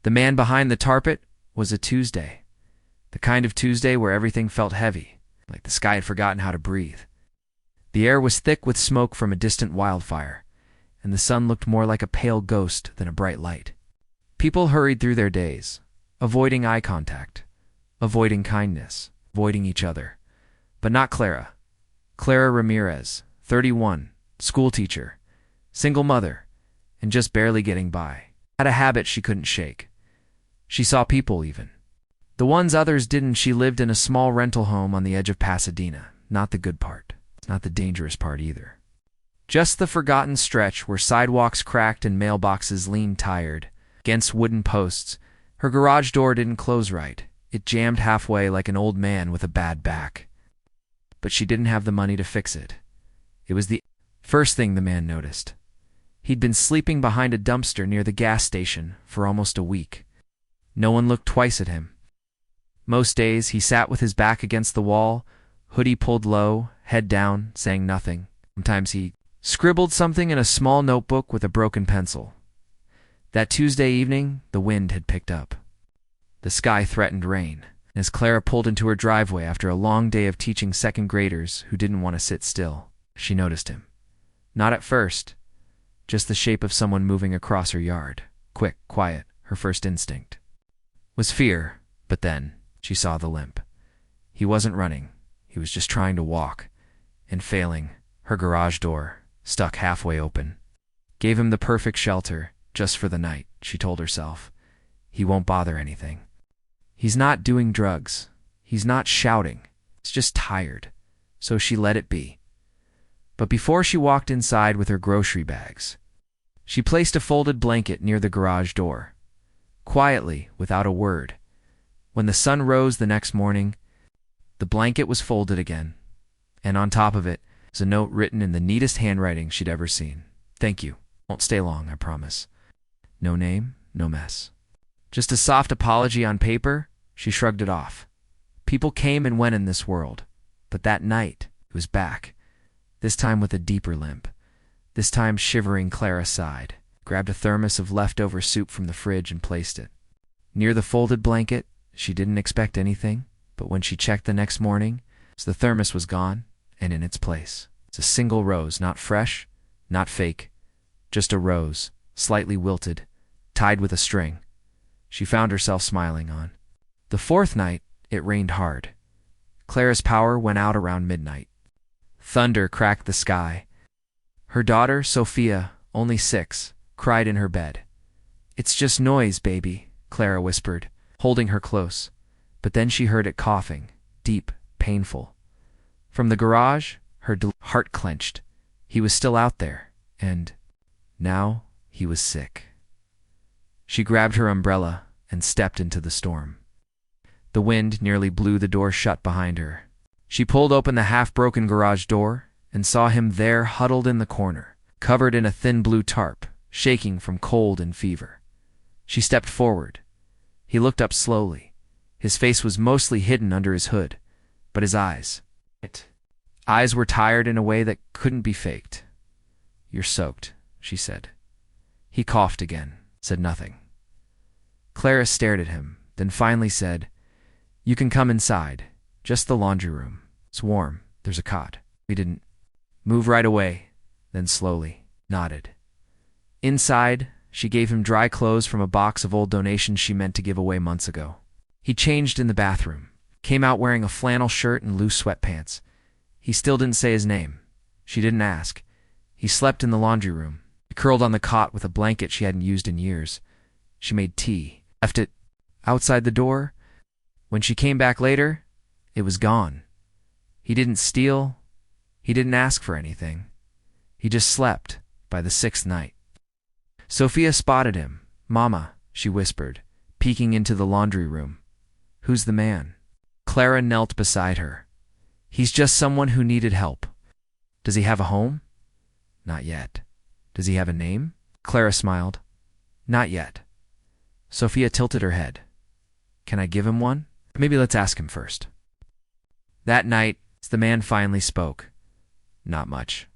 The man behind the tarpet was a Tuesday. The kind of Tuesday where everything felt heavy, like the sky had forgotten how to breathe. The air was thick with smoke from a distant wildfire, and the sun looked more like a pale ghost than a bright light. People hurried through their days, avoiding eye contact, avoiding kindness, avoiding each other. But not Clara. Clara Ramirez, 31, schoolteacher, single mother, and just barely getting by. Had a habit she couldn't shake. She saw people even. The ones others didn't. She lived in a small rental home on the edge of Pasadena. Not the good part. Not the dangerous part either. Just the forgotten stretch where sidewalks cracked and mailboxes leaned tired against wooden posts. Her garage door didn't close right. It jammed halfway like an old man with a bad back. But she didn't have the money to fix it. It was the first thing the man noticed. He'd been sleeping behind a dumpster near the gas station for almost a week. No one looked twice at him. Most days he sat with his back against the wall, hoodie pulled low, head down, saying nothing. Sometimes he scribbled something in a small notebook with a broken pencil. That Tuesday evening, the wind had picked up. The sky threatened rain. As Clara pulled into her driveway after a long day of teaching second graders who didn't want to sit still, she noticed him. Not at first, just the shape of someone moving across her yard. Quick, quiet, her first instinct was fear, but then she saw the limp. He wasn't running, he was just trying to walk, and failing. Her garage door, stuck halfway open, gave him the perfect shelter, just for the night, she told herself. He won't bother anything. He's not doing drugs. He's not shouting. He's just tired. So she let it be. But before she walked inside with her grocery bags, she placed a folded blanket near the garage door. Quietly, without a word. When the sun rose the next morning, the blanket was folded again, and on top of it was a note written in the neatest handwriting she'd ever seen. Thank you. Won't stay long, I promise. No name, no mess. Just a soft apology on paper. She shrugged it off. People came and went in this world, but that night it was back, this time with a deeper limp. This time shivering, Clara sighed, grabbed a thermos of leftover soup from the fridge and placed it near the folded blanket. She didn't expect anything, but when she checked the next morning, the thermos was gone, and in its place, it's a single rose, not fresh, not fake, just a rose, slightly wilted, tied with a string. She found herself smiling on. The fourth night, it rained hard. Clara's power went out around midnight. Thunder cracked the sky. Her daughter, Sophia, only 6, cried in her bed. It's just noise, baby, Clara whispered, holding her close. But then she heard it coughing, deep, painful. From the garage, her heart clenched. He was still out there, and now he was sick. She grabbed her umbrella and stepped into the storm. The wind nearly blew the door shut behind her. She pulled open the half-broken garage door and saw him there huddled in the corner, covered in a thin blue tarp, shaking from cold and fever. She stepped forward. He looked up slowly. His face was mostly hidden under his hood, but his eyes were tired in a way that couldn't be faked. You're soaked, she said. He coughed again, said nothing. Clara stared at him, then finally said, You can come inside, just the laundry room. It's warm, there's a cot. We didn't move right away, then slowly nodded. Inside, she gave him dry clothes from a box of old donations she meant to give away months ago. He changed in the bathroom, came out wearing a flannel shirt and loose sweatpants. He still didn't say his name. She didn't ask. He slept in the laundry room. He curled on the cot with a blanket she hadn't used in years. She made tea, left it outside the door. When she came back later, it was gone. He didn't steal. He didn't ask for anything. He just slept by the 6th night. Sophia spotted him. Mama, she whispered, peeking into the laundry room. Who's the man? Clara knelt beside her. He's just someone who needed help. Does he have a home? Not yet. Does he have a name? Clara smiled. Not yet. Sophia tilted her head. Can I give him one? Maybe let's ask him first. That night, the man finally spoke. Not much.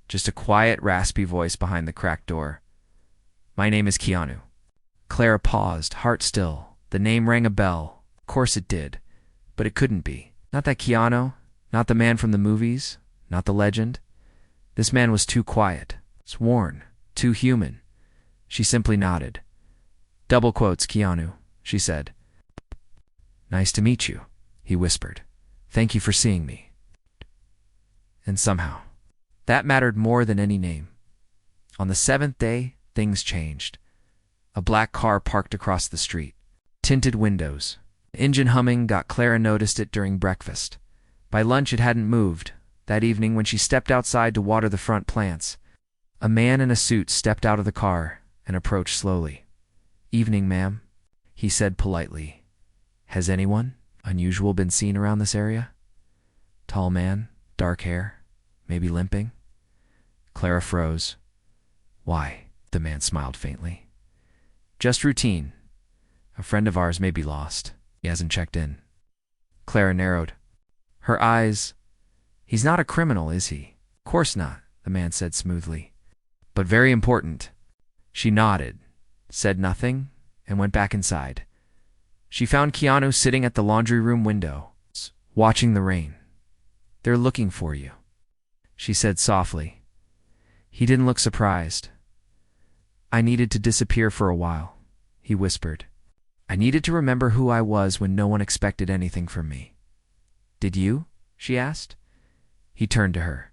Just a quiet, raspy voice behind the cracked door. My name is Keanu. Clara paused, heart still. The name rang a bell. Of course it did. But it couldn't be. Not that Keanu, not the man from the movies, not the legend. This man was too quiet, worn, too human. She simply nodded. Double quotes, Keanu, she said. Nice to meet you, he whispered. Thank you for seeing me. And somehow, that mattered more than any name. On the seventh day, things changed. A black car parked across the street. Tinted windows. Engine humming got Clara noticed it during breakfast. By lunch it hadn't moved. That evening when she stepped outside to water the front plants, a man in a suit stepped out of the car and approached slowly. Evening, ma'am, he said politely. Has anyone unusual been seen around this area? Tall man, dark hair, maybe limping? Clara froze. Why? The man smiled faintly. Just routine. A friend of ours may be lost. He hasn't checked in. Clara narrowed. Her eyes. He's not a criminal, is he? Of course not, the man said smoothly. But very important. She nodded, said nothing, and went back inside. She found Keanu sitting at the laundry room window, watching the rain. They're looking for you, she said softly. He didn't look surprised. I needed to disappear for a while, he whispered. I needed to remember who I was when no one expected anything from me. Did you? She asked. He turned to her.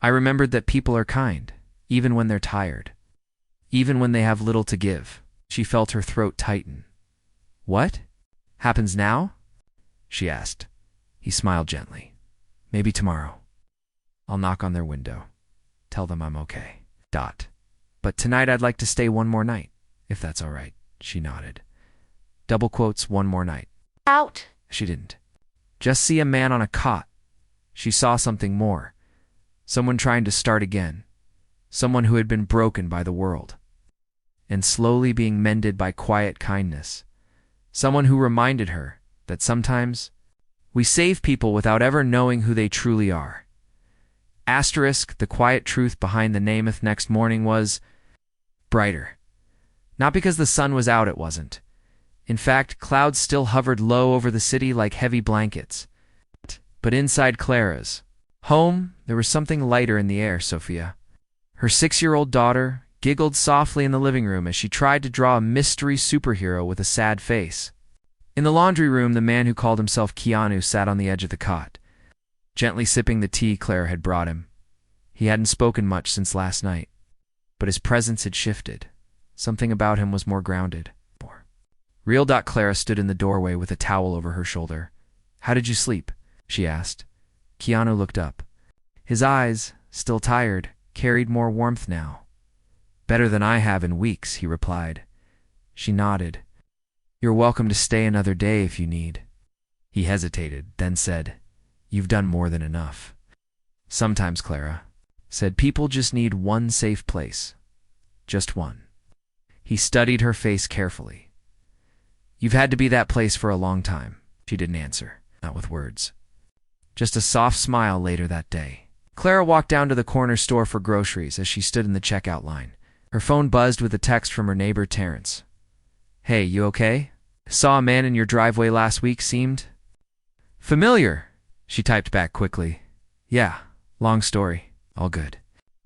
I remembered that people are kind, even when they're tired, even when they have little to give. She felt her throat tighten. What? Happens now? She asked. He smiled gently. Maybe tomorrow. I'll knock on their window. Tell them I'm okay. But tonight I'd like to stay one more night, if that's all right. She nodded. Double quotes, one more night. Out. She didn't. Just see a man on a cot. She saw something more. Someone trying to start again. Someone who had been broken by the world. And slowly being mended by quiet kindness. Someone who reminded her that sometimes we save people without ever knowing who they truly are. Asterisk, the quiet truth behind the nameth next morning was brighter. Not because the sun was out, it wasn't. In fact, clouds still hovered low over the city like heavy blankets. But inside Clara's home, there was something lighter in the air, Sophia. Her 6-year-old daughter giggled softly in the living room as she tried to draw a mystery superhero with a sad face. In the laundry room, the man who called himself Keanu sat on the edge of the cot, gently sipping the tea Clara had brought him. He hadn't spoken much since last night, but his presence had shifted. Something about him was more grounded. Real. Clara stood in the doorway with a towel over her shoulder. How did you sleep? She asked. Keanu looked up. His eyes, still tired, carried more warmth now. Better than I have in weeks, he replied. She nodded. You're welcome to stay another day if you need. He hesitated, then said, You've done more than enough. Sometimes, Clara said, people just need one safe place. Just one. He studied her face carefully. You've had to be that place for a long time. She didn't answer, not with words. Just a soft smile later that day. Clara walked down to the corner store for groceries as she stood in the checkout line. Her phone buzzed with a text from her neighbor, Terrence. Hey, you okay? Saw a man in your driveway last week, seemed familiar. She typed back quickly. Yeah, long story. All good.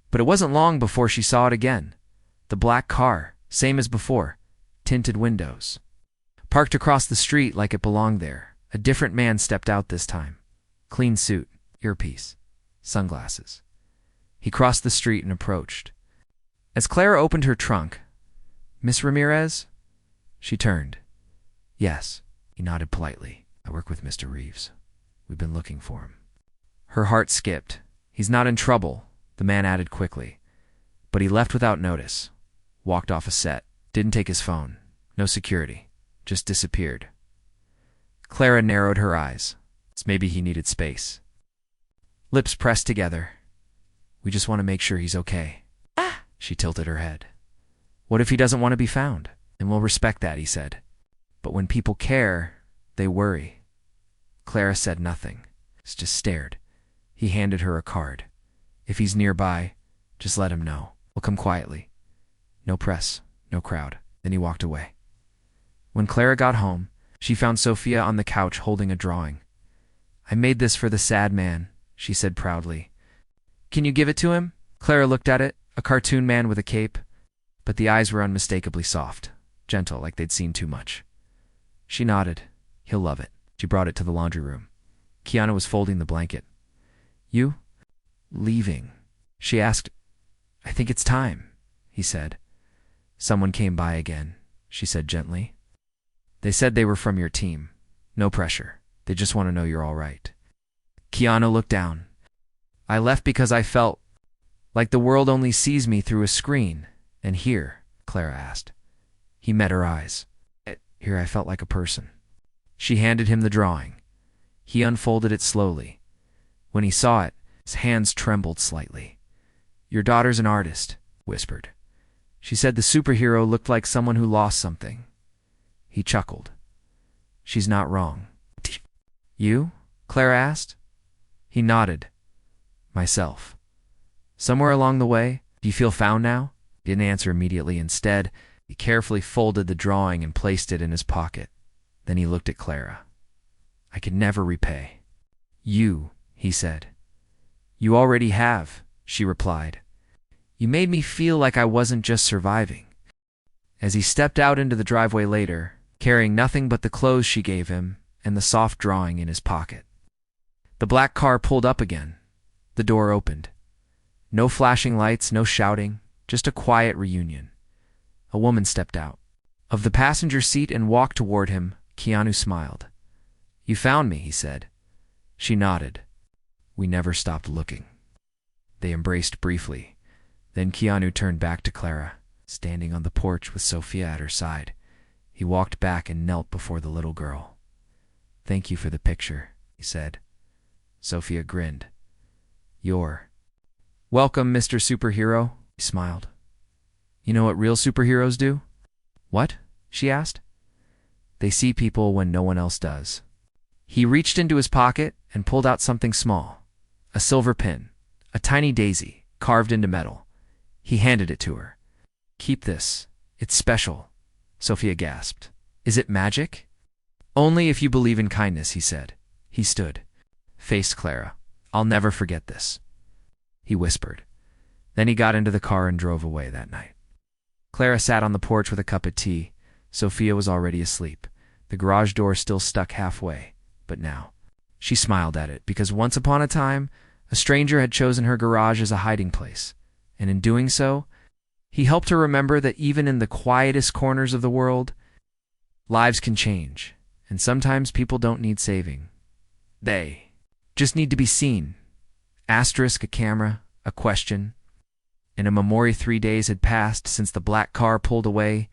But it wasn't long before she saw it again. The black car, same as before, tinted windows. Parked across the street like it belonged there. A different man stepped out this time. Clean suit, earpiece, sunglasses. He crossed the street and approached. As Clara opened her trunk, Miss Ramirez? She turned. Yes, he nodded politely. I work with Mr. Reeves. We've been looking for him. Her heart skipped. He's not in trouble, the man added quickly. But he left without notice. Walked off a set. Didn't take his phone. No security. Just disappeared. Clara narrowed her eyes. Maybe he needed space. Lips pressed together. We just want to make sure he's okay. She tilted her head. What if he doesn't want to be found? And we'll respect that, he said. But when people care, they worry. Clara said nothing. Just stared. He handed her a card. If he's nearby, just let him know. We'll come quietly. No press, no crowd. Then he walked away. When Clara got home, she found Sophia on the couch holding a drawing. "I made this for the sad man," she said proudly. "Can you give it to him?" Clara looked at it, a cartoon man with a cape, but the eyes were unmistakably soft, gentle, like they'd seen too much. She nodded. "He'll love it." She brought it to the laundry room. Keanu was folding the blanket. "You? Leaving?" she asked. "I think it's time," he said. "Someone came by again," she said gently. "They said they were from your team. No pressure. They just want to know you're all right." Keanu looked down. "I left because I felt like the world only sees me through a screen. And here," Clara asked. He met her eyes. "Here I felt like a person." She handed him the drawing. He unfolded it slowly. When he saw it, his hands trembled slightly. "Your daughter's an artist," whispered. "She said the superhero looked like someone who lost something." He chuckled. "She's not wrong." "You?" Clara asked. He nodded. "Myself." "Somewhere along the way, do you feel found now?" He didn't answer immediately. Instead, he carefully folded the drawing and placed it in his pocket. Then he looked at Clara. "I could never repay." "You," he said. "You already have," she replied. "You made me feel like I wasn't just surviving." As he stepped out into the driveway later, carrying nothing but the clothes she gave him and the soft drawing in his pocket, the black car pulled up again. The door opened. No flashing lights, no shouting, just a quiet reunion. A woman stepped out of the passenger seat and walked toward him. Keanu smiled. "You found me," he said. She nodded. "We never stopped looking." They embraced briefly. Then Keanu turned back to Clara, standing on the porch with Sophia at her side. He walked back and knelt before the little girl. "Thank you for the picture," he said. Sophia grinned. "You're welcome, Mr. Superhero," he smiled. "You know what real superheroes do?" "What?" she asked. "They see people when no one else does." He reached into his pocket and pulled out something small. A silver pin, a tiny daisy, carved into metal. He handed it to her. "Keep this. It's special," Sophia gasped. "Is it magic?" "Only if you believe in kindness," he said. He stood, faced Clara. "I'll never forget this," he whispered. Then he got into the car and drove away that night. Clara sat on the porch with a cup of tea. Sophia was already asleep, the garage door still stuck halfway. But now, she smiled at it, because once upon a time, a stranger had chosen her garage as a hiding place. And in doing so, he helped her remember that even in the quietest corners of the world, lives can change. And sometimes people don't need saving. They just need to be seen. Asterisk a camera, a question. In a memory, 3 days had passed since the black car pulled away,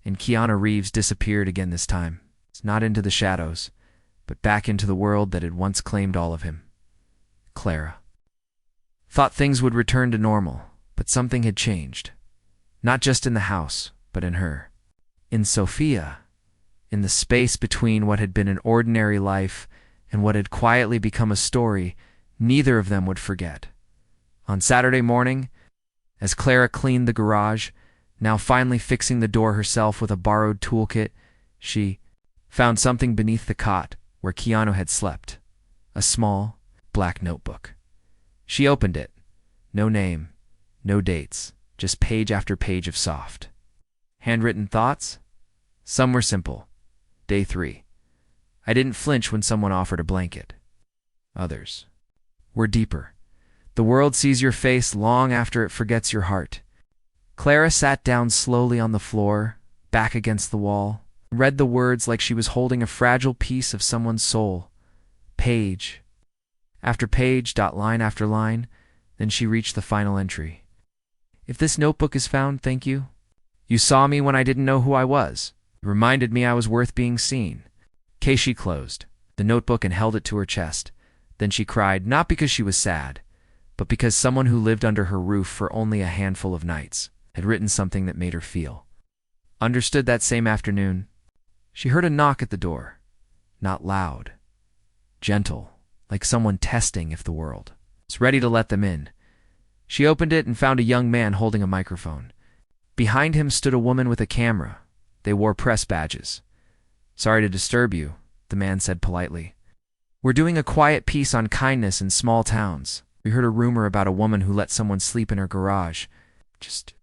and Keanu Reeves disappeared again this time. It's not into the shadows, but back into the world that had once claimed all of him. Clara thought things would return to normal, but something had changed. Not just in the house, but in her. In Sophia. In the space between what had been an ordinary life and what had quietly become a story neither of them would forget. On Saturday morning, as Clara cleaned the garage, now finally fixing the door herself with a borrowed toolkit, she found something beneath the cot where Keanu had slept. A small, black notebook. She opened it. No name, no dates, just page after page of soft, handwritten thoughts. Some were simple. Day 3. I didn't flinch when someone offered a blanket. Others were deeper. The world sees your face long after it forgets your heart. Clara sat down slowly on the floor, back against the wall, read the words like she was holding a fragile piece of someone's soul. Page after page, line after line. Then she reached the final entry. If this notebook is found, thank you. You saw me when I didn't know who I was. It reminded me I was worth being seen. Case she closed the notebook and held it to her chest. Then she cried, not because she was sad, but because someone who lived under her roof for only a handful of nights had written something that made her feel understood. That same afternoon, she heard a knock at the door. Not loud, gentle, like someone testing if the world was ready to let them in. She opened it and found a young man holding a microphone. Behind him stood a woman with a camera, They wore press badges. "Sorry to disturb you," the man said politely. "We're doing a quiet piece on kindness in small towns. We heard a rumor about a woman who let someone sleep in her garage. Just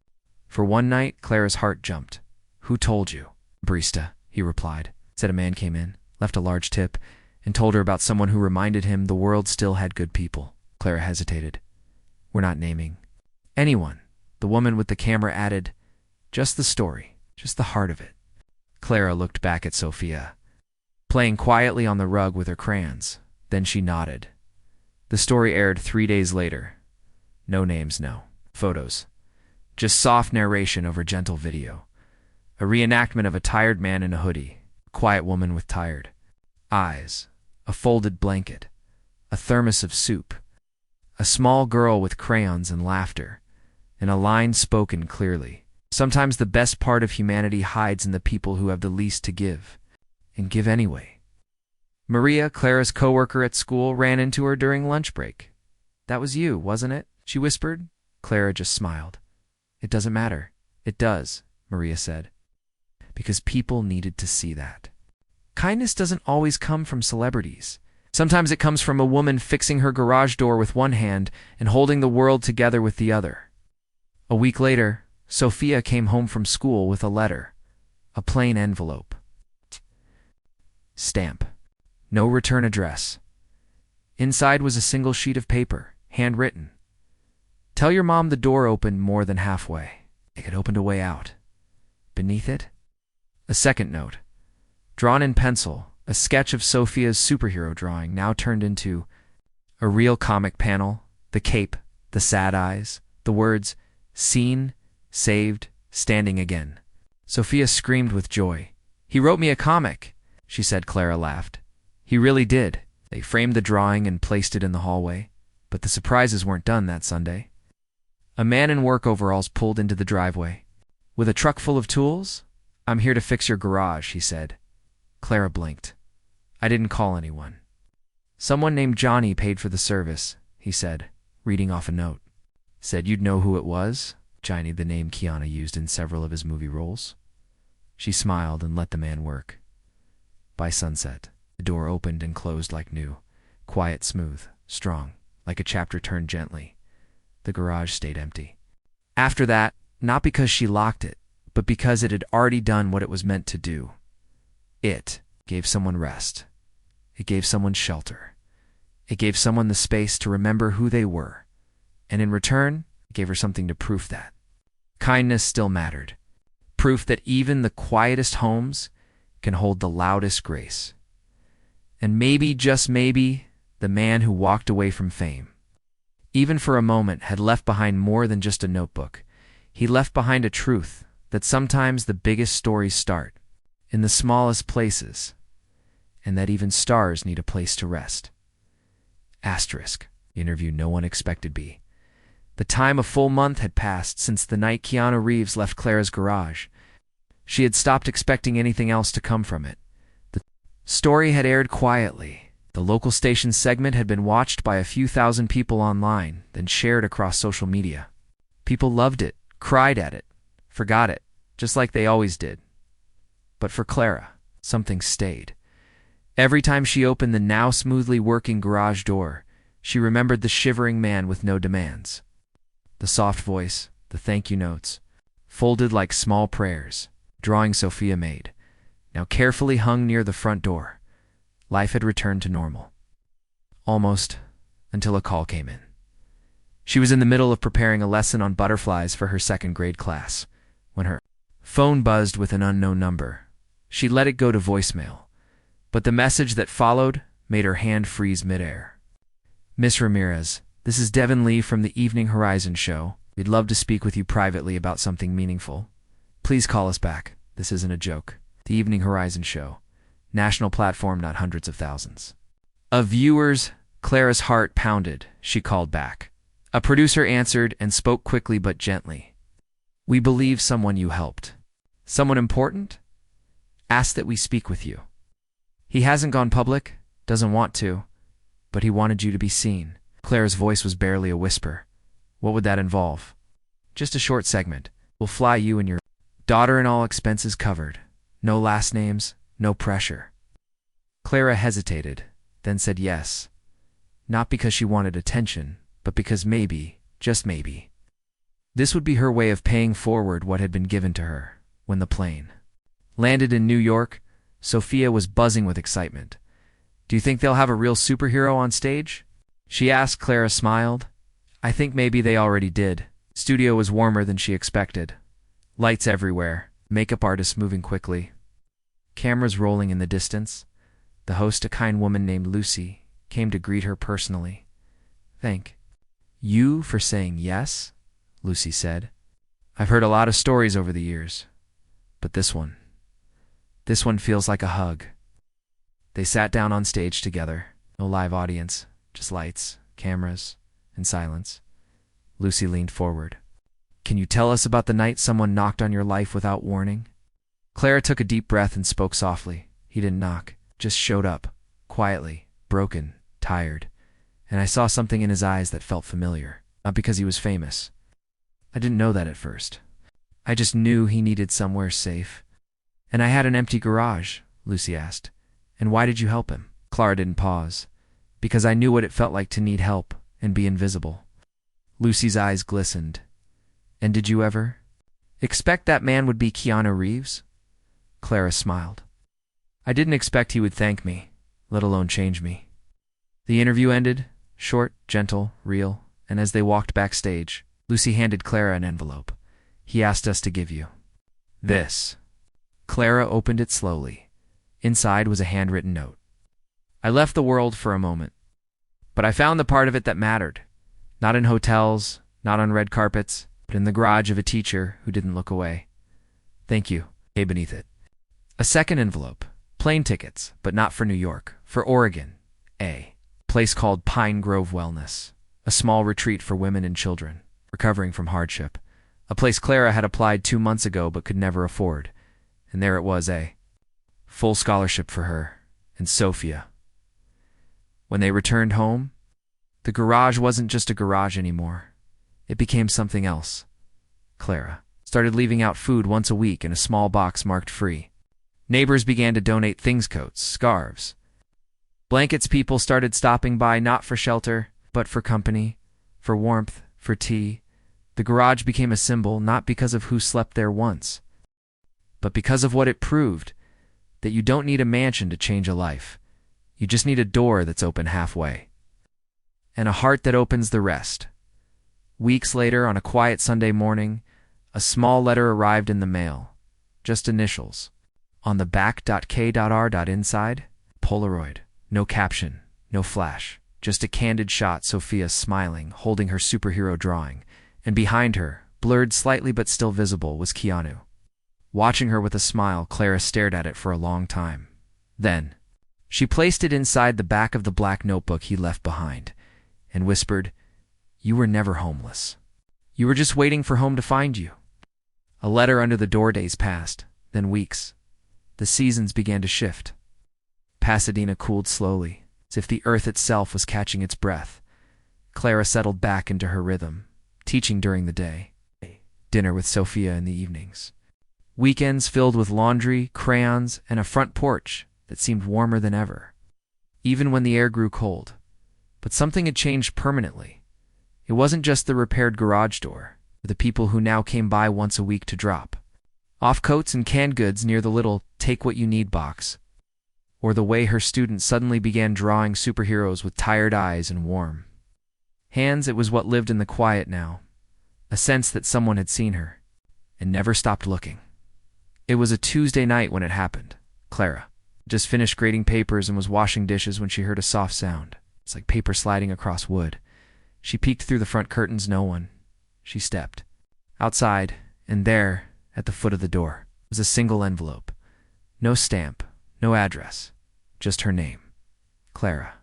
for one night." Clara's heart jumped. "Who told you?" "Barista," he replied. Said a man came in, left a large tip, and told her about someone who reminded him the world still had good people. Clara hesitated. "We're not naming anyone." The woman with the camera added, "Just the story, just the heart of it." Clara looked back at Sophia, playing quietly on the rug with her crayons. Then she nodded. The story aired 3 days later. No names, no photos. Just soft narration over gentle video. A reenactment of a tired man in a hoodie, a quiet woman with tired eyes, a folded blanket, a thermos of soup, a small girl with crayons and laughter, and a line spoken clearly. Sometimes the best part of humanity hides in the people who have the least to give, and give anyway. Maria, Clara's coworker at school, ran into her during lunch break. "That was you, wasn't it?" she whispered. Clara just smiled. "It doesn't matter." "It does," Maria said, "because people needed to see that. Kindness doesn't always come from celebrities. Sometimes it comes from a woman fixing her garage door with one hand and holding the world together with the other." A week later, Sophia came home from school with a letter, a plain envelope. Stamp. No return address. Inside was a single sheet of paper, handwritten. "Tell your mom the door opened more than halfway. It opened a way out." Beneath it, a second note, drawn in pencil, a sketch of Sophia's superhero drawing now turned into a real comic panel, the cape, the sad eyes, the words, "Seen, saved, standing again." Sophia screamed with joy. "He wrote me a comic," she said. Clara laughed. "He really did." They framed the drawing and placed it in the hallway, but the surprises weren't done that Sunday. A man in work overalls pulled into the driveway. "With a truck full of tools?" "I'm here to fix your garage," he said. Clara blinked. "I didn't call anyone." "Someone named Johnny paid for the service," he said, reading off a note. "Said you'd know who it was." Johnny, the name Keanu used in several of his movie roles. She smiled and let the man work. By sunset, the door opened and closed like new, quiet, smooth, strong, like a chapter turned gently. The garage stayed empty. After that, not because she locked it, but because it had already done what it was meant to do. It gave someone rest. It gave someone shelter. It gave someone the space to remember who they were. And in return, it gave her something to prove that kindness still mattered. Proof that even the quietest homes can hold the loudest grace. And maybe, just maybe, the man who walked away from fame, even for a moment, had left behind more than just a notebook. He left behind a truth that sometimes the biggest stories start in the smallest places, and that even stars need a place to rest. Asterisk. Interview no one expected B. The time, a full month, had passed since the night Keanu Reeves left Clara's garage. She had stopped expecting anything else to come from it. The story had aired quietly. The local station segment had been watched by a few thousand people online, then shared across social media. People loved it, cried at it, forgot it, just like they always did. But for Clara, something stayed. Every time she opened the now smoothly working garage door, she remembered the shivering man with no demands. The soft voice, the thank you notes, folded like small prayers, drawing Sophia made, now carefully hung near the front door. Life had returned to normal. Almost, until a call came in. She was in the middle of preparing a lesson on butterflies for her second grade class, when her phone buzzed with an unknown number. She let it go to voicemail, but the message that followed made her hand freeze midair. "Miss Ramirez, this is Devin Lee from the Evening Horizon show. We'd love to speak with you privately about something meaningful. Please call us back. This isn't a joke. The Evening Horizon show. National platform, not hundreds of thousands of viewers." Clara's heart pounded. She called back. A producer answered and spoke quickly but gently. "We believe someone you helped. Someone important? Asked that we speak with you. He hasn't gone public, doesn't want to, but he wanted you to be seen." Clara's voice was barely a whisper. "What would that involve?" "Just a short segment. We'll fly you and your daughter and all expenses covered. No last names, no pressure. Clara hesitated, then said yes. Not because she wanted attention, but because maybe, just maybe, this would be her way of paying forward what had been given to her. When the plane landed in New York, Sophia was buzzing with excitement. "Do you think they'll have a real superhero on stage?" she asked. Clara smiled. "I think maybe they already did." Studio was warmer than she expected. Lights everywhere, makeup artists moving quickly, cameras rolling in the distance. The host, a kind woman named Lucy, came to greet her personally. "Thank you for saying yes," Lucy said. "I've heard a lot of stories over the years, but this one feels like a hug." They sat down on stage together. No live audience, just lights, cameras, and silence. Lucy leaned forward. "Can you tell us about the night someone knocked on your life without warning?" Clara took a deep breath and spoke softly. "He didn't knock, just showed up, quietly, broken, tired. And I saw something in his eyes that felt familiar. Not because he was famous. I didn't know that at first. I just knew he needed somewhere safe. And I had an empty garage," Lucy asked. "And why did you help him?" Clara didn't pause. "Because I knew what it felt like to need help and be invisible." Lucy's eyes glistened. "And did you ever expect that man would be Keanu Reeves?" Clara smiled. "I didn't expect he would thank me, let alone change me." The interview ended, short, gentle, real, and as they walked backstage, Lucy handed Clara an envelope. "He asked us to give you this." Clara opened it slowly. Inside was a handwritten note. "I left the world for a moment, but I found the part of it that mattered. Not in hotels, not on red carpets, but in the garage of a teacher who didn't look away. Thank you." A beneath it. A second envelope. Plane tickets, but not for New York, for Oregon. A place called Pine Grove Wellness. A small retreat for women and children, recovering from hardship. A place Clara had applied 2 months ago but could never afford. And there it was, a full scholarship for her and Sophia. When they returned home, the garage wasn't just a garage anymore. It became something else. Clara started leaving out food once a week in a small box marked free. Neighbors began to donate things, coats, scarves, blankets. People started stopping by not for shelter, but for company, for warmth, for tea. The garage became a symbol not because of who slept there once, but because of what it proved, that you don't need a mansion to change a life. You just need a door that's open halfway, and a heart that opens the rest. Weeks later, on a quiet Sunday morning, a small letter arrived in the mail. Just initials. On the back, .k.r. Inside, Polaroid. No caption, no flash. Just a candid shot, Sophia smiling, holding her superhero drawing. And behind her, blurred slightly but still visible, was Keanu. Watching her with a smile, Clara stared at it for a long time. Then, she placed it inside the back of the black notebook he left behind, and whispered, "You were never homeless. You were just waiting for home to find you." A letter under the door. Days passed, then weeks. The seasons began to shift. Pasadena cooled slowly, as if the earth itself was catching its breath. Clara settled back into her rhythm, teaching during the day, dinner with Sophia in the evenings. Weekends filled with laundry, crayons, and a front porch that seemed warmer than ever, even when the air grew cold. But something had changed permanently. It wasn't just the repaired garage door, or the people who now came by once a week to drop off coats and canned goods near the little take-what-you-need box, or the way her students suddenly began drawing superheroes with tired eyes and warm hands. It was what lived in the quiet now, a sense that someone had seen her and never stopped looking. It was a Tuesday night when it happened. Clara just finished grading papers and was washing dishes when she heard a soft sound. It's like paper sliding across wood. She peeked through the front curtains. No one. She stepped outside, and there, at the foot of the door, was a single envelope. No stamp, no address, just her name. Clara.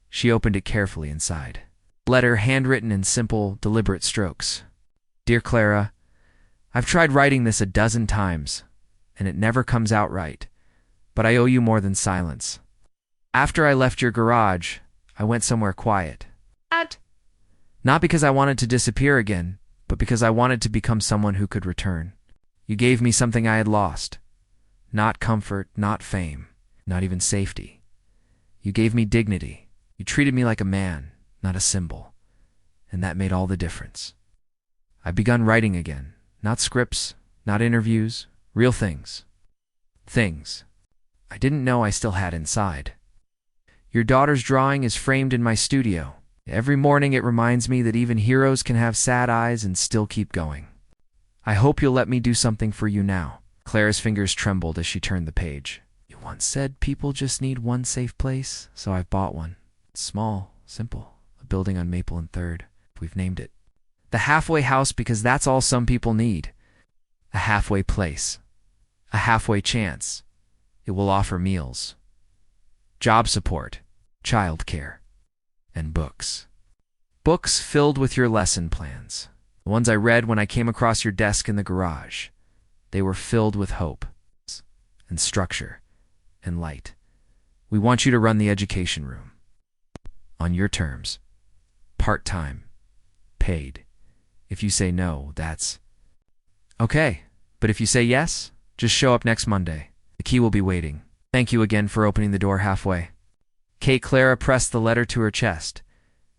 She opened it carefully. Inside, letter handwritten in simple, deliberate strokes. "Dear Clara, I've tried writing this a dozen times, and it never comes out right, but I owe you more than silence. After I left your garage, I went somewhere quiet. Not because I wanted to disappear again, but because I wanted to become someone who could return. You gave me something I had lost. Not comfort, not fame, not even safety. You gave me dignity. You treated me like a man, not a symbol. And that made all the difference. I've begun writing again. Not scripts, not interviews, real things. Things I didn't know I still had inside. Your daughter's drawing is framed in my studio. Every morning it reminds me that even heroes can have sad eyes and still keep going. I hope you'll let me do something for you now. Clara's fingers trembled as she turned the page. You once said people just need one safe place, so I've bought one. It's small, simple, a building on Maple and 3rd. We've named it the halfway house because that's all some people need. A halfway place. A halfway chance. It will offer meals, job support, childcare, and books. Books filled with your lesson plans. The ones I read when I came across your desk in the garage. They were filled with hope and structure and light. We want you to run the education room. On your terms. Part-time. Paid. If you say no, that's okay. But if you say yes, just show up next Monday. The key will be waiting. Thank you again for opening the door halfway. Clara pressed the letter to her chest.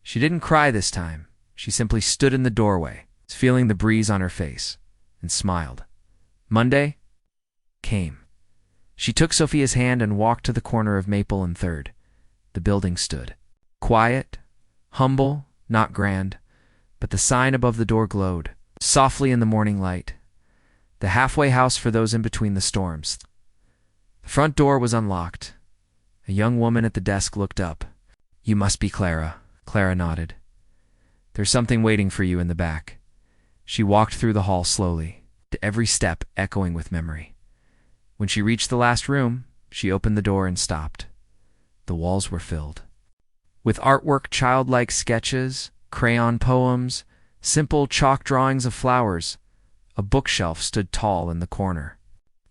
She didn't cry this time. She simply stood in the doorway, feeling the breeze on her face, and smiled. Monday came. She took Sophia's hand and walked to the corner of Maple and 3rd. The building stood. Quiet, humble, not grand, but the sign above the door glowed, softly in the morning light. The halfway house for those in between the storms. The front door was unlocked. A young woman at the desk looked up. You must be Clara. Clara nodded. There's something waiting for you in the back. She walked through the hall slowly, to every step echoing with memory. When she reached the last room, she opened the door and stopped. The walls were filled with artwork, childlike sketches, crayon poems, simple chalk drawings of flowers. A bookshelf stood tall in the corner,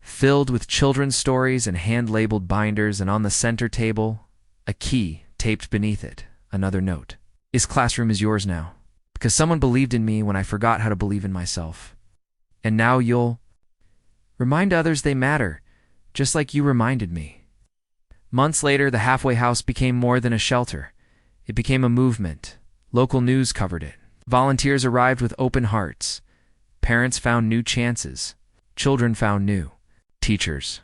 filled with children's stories and hand-labeled binders, and on the center table, a key taped beneath it, another note. This classroom is yours now, because someone believed in me when I forgot how to believe in myself. And now you'll remind others they matter, just like you reminded me. Months later, the halfway house became more than a shelter. It became a movement. Local news covered it. Volunteers arrived with open hearts. Parents found new chances. Children found new teachers.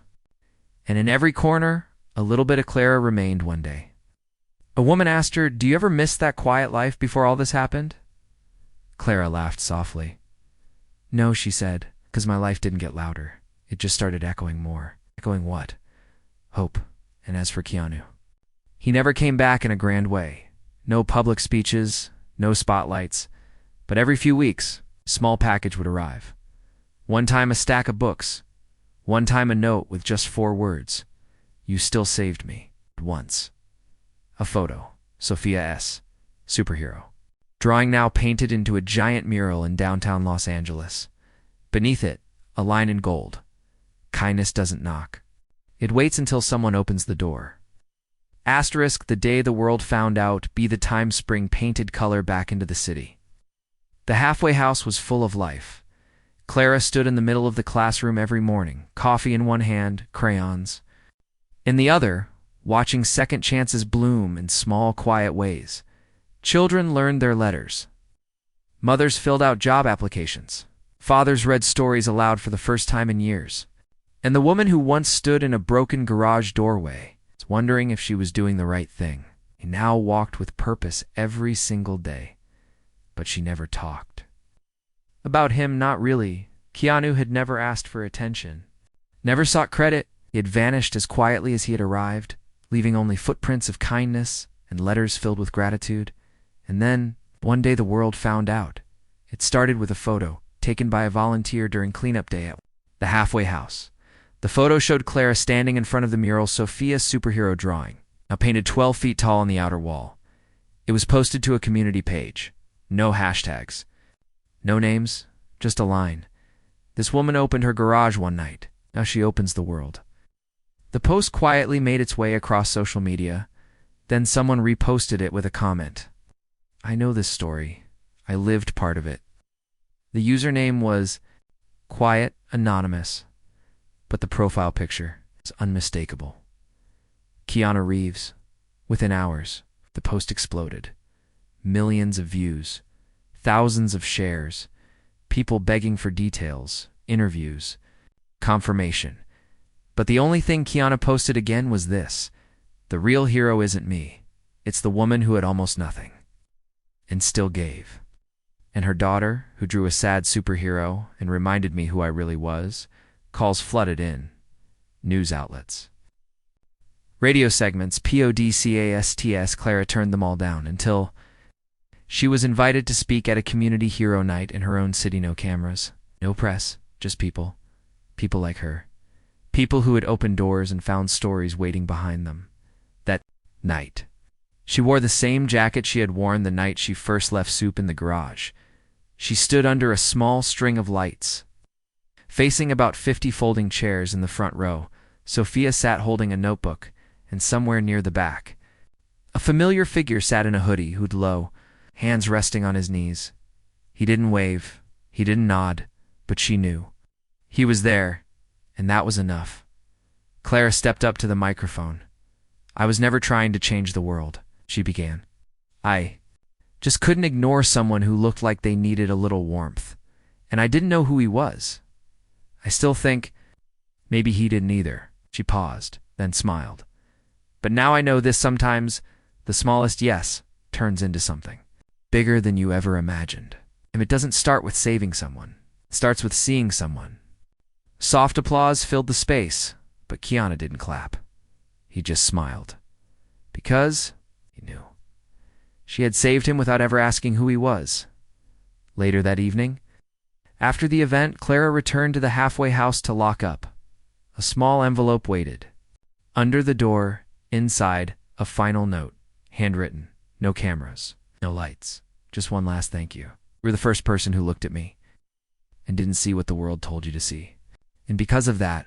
And in every corner, a little bit of Clara remained one day. A woman asked her, "Do you ever miss that quiet life before all this happened?" Clara laughed softly. "No," she said, "because my life didn't get louder. It just started echoing more." Echoing what? Hope. And as for Keanu, he never came back in a grand way. No public speeches, no spotlights. But every few weeks, a small package would arrive. One time a stack of books. One time a note with just 4 words. You still saved me. Once. A photo. Sophia S. Superhero. Drawing now painted into a giant mural in downtown Los Angeles. Beneath it, a line in gold. Kindness doesn't knock. It waits until someone opens the door. Asterisk, the day the world found out, be the time spring painted color back into the city. The halfway house was full of life. Clara stood in the middle of the classroom every morning, coffee in one hand, crayons in the other, watching second chances bloom in small, quiet ways. Children learned their letters. Mothers filled out job applications. Fathers read stories aloud for the first time in years. And the woman who once stood in a broken garage doorway, wondering if she was doing the right thing, now walked with purpose every single day. But she never talked. About him, not really. Keanu had never asked for attention, never sought credit. He had vanished as quietly as he had arrived, leaving only footprints of kindness and letters filled with gratitude. And then, one day the world found out. It started with a photo taken by a volunteer during cleanup day at the halfway house. The photo showed Clara standing in front of the mural Sophia's superhero drawing, now painted 12 feet tall on the outer wall. It was posted to a community page. No hashtags. No names, just a line. This woman opened her garage one night. Now she opens the world. The post quietly made its way across social media. Then someone reposted it with a comment. I know this story. I lived part of it. The username was Quiet Anonymous. But the profile picture was unmistakable. Keanu Reeves. Within hours, the post exploded. Millions of views, thousands of shares, people begging for details, interviews, confirmation. But the only thing Keanu posted again was this: the real hero isn't me. It's the woman who had almost nothing and still gave. And her daughter, who drew a sad superhero and reminded me who I really was. Calls flooded in. News outlets. Radio segments, podcasts. Clara turned them all down until she was invited to speak at a community hero night in her own city. No cameras, no press, just people. People like her. People who had opened doors and found stories waiting behind them. That night, she wore the same jacket she had worn the night she first left soup in the garage. She stood under a small string of lights. Facing about 50 folding chairs in the front row, Sophia sat holding a notebook, and somewhere near the back, a familiar figure sat in a hoodie, hood low, hands resting on his knees. He didn't wave, he didn't nod, but she knew. He was there, and that was enough. Clara stepped up to the microphone. I was never trying to change the world, she began. I just couldn't ignore someone who looked like they needed a little warmth, and I didn't know who he was. I still think maybe he didn't either. She paused, then smiled. But now I know this: sometimes the smallest yes turns into something bigger than you ever imagined. And it doesn't start with saving someone. It starts with seeing someone. Soft applause filled the space, but Keanu didn't clap. He just smiled. Because he knew. She had saved him without ever asking who he was. Later that evening, after the event, Clara returned to the halfway house to lock up. A small envelope waited. Under the door, inside, a final note, handwritten. No cameras, no lights, just one last thank you. You were the first person who looked at me and didn't see what the world told you to see. And because of that,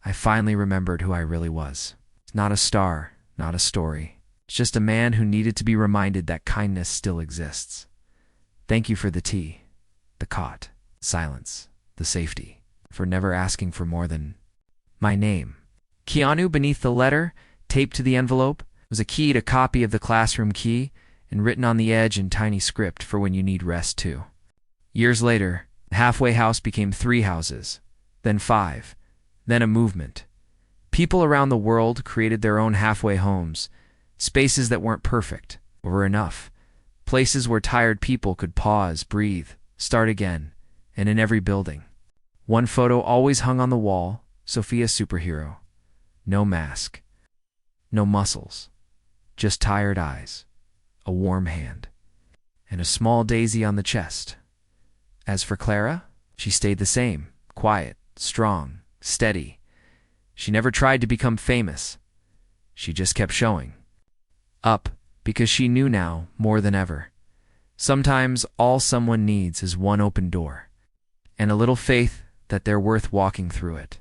I finally remembered who I really was. It's not a star, not a story. It's just a man who needed to be reminded that kindness still exists. Thank you for the tea, the cot, silence, the safety, for never asking for more than my name. Keanu, beneath the letter, taped to the envelope, was a keyed a copy of the classroom key and written on the edge in tiny script for when you need rest too. Years later, the halfway house became 3 houses, then 5, then a movement. People around the world created their own halfway homes, spaces that weren't perfect or were enough, places where tired people could pause, breathe, start again. And in every building, one photo always hung on the wall: Sophia superhero. No mask, no muscles, just tired eyes, a warm hand, and a small daisy on the chest. As for Clara, she stayed the same, quiet, strong, steady. She never tried to become famous. She just kept showing up because she knew now more than ever. Sometimes all someone needs is one open door and a little faith that they're worth walking through it.